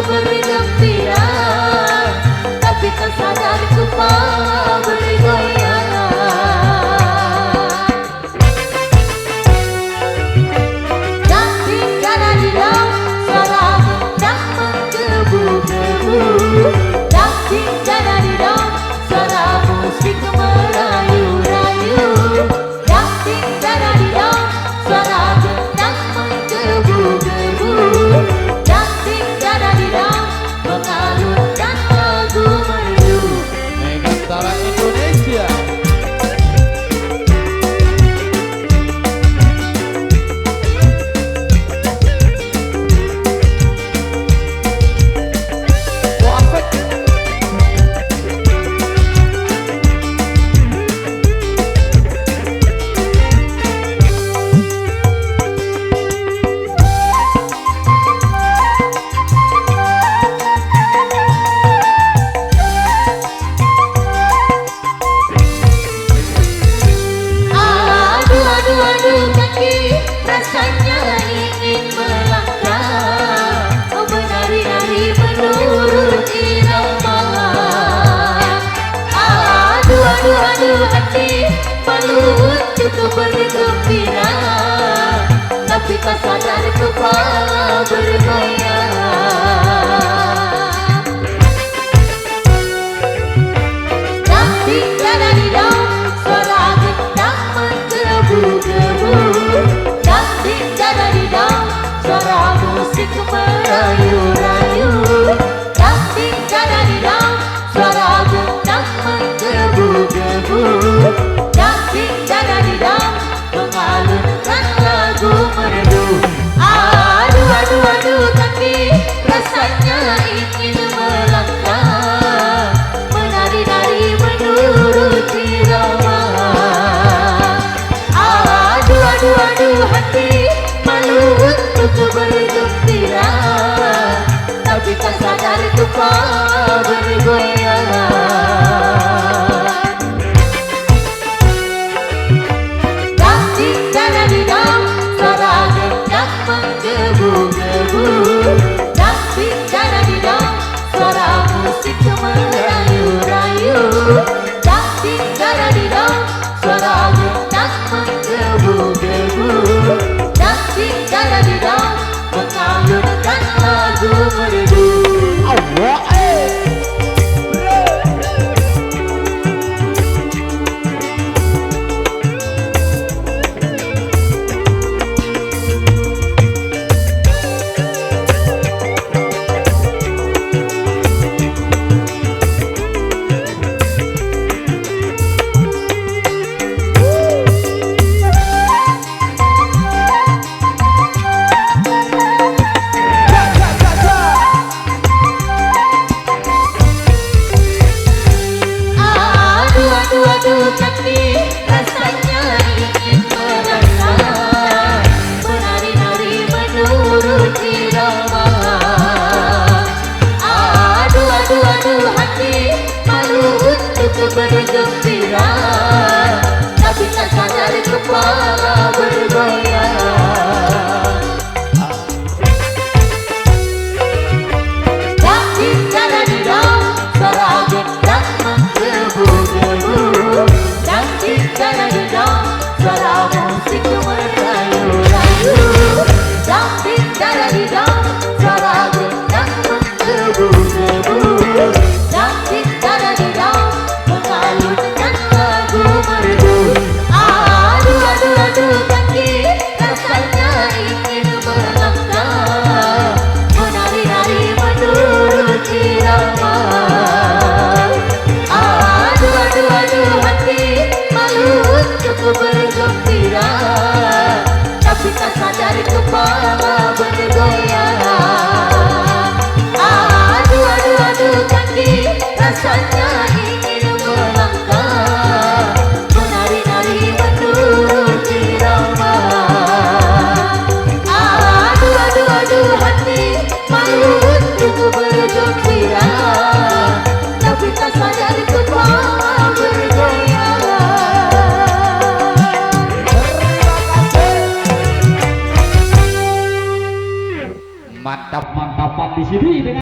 bergembira, tapi tak sadar ku malah bergoyang. Cantik karena di dalam suara gendang menggebu-gebu, cantik karena di dalam suara musik merayu-rayu, cantik karena di dalam suara gendang menggebu-gebu, cantik karena di dalam mengalunkan lagu merdu. Megantara Indonesia. Aduh kaki rasanya ingin melangkah, menari-nari menurut irama. Aduh hati malu untuk bergembira, tapi tak sadar kepala bergoyang. Cantik karena di dalam suara gendang menggebu-gebu, cantik karena di dalam suara musik merayu-rayu, cantik karena di dalam suara gendang menggebu-gebu, cantik karena di dalam mengalunkan lagu merdu. Aduh kaki rasanya ingin melangkah, menari-nari menurut irama. Aduh hati malu untuk bergembira, tapi tak sadar kepala bergoyang. Cantik karena di dalam suara gendang menggebu-gebu, cantik karena di dalam suara musik merayu-rayu, cantik karena di dalam suara gendang menggebu-gebu, cantik karena di dalam mengalunkan lagu merdu. Aduh kaki rasanya ingin melangkah, menari-nari menurut irama. Aduh hati malu untuk bergembira, tapi tak sadar kepala bergoyang. Cantik karena di dalam suara gendang menggebu-gebu, cantik karena di dalam suara musik merayu-rayu, cantik karena di dalam suara gendang menggebu-gebu, cantik karena di dalam mengalunkan lagu merdu. Aduh kaki rasanya ingin melangkah, menari-nari menurut irama. Aduh hati malu untuk bergembira, tapi tak sadar kepala bergoyang. Aduh kaki rasanya ingin melangkah, menari-nari menurut irama. Aduh hati malu untuk bergembira, tapi tak sadar kepala bergoyang. Mantap-mantapan di sini dengan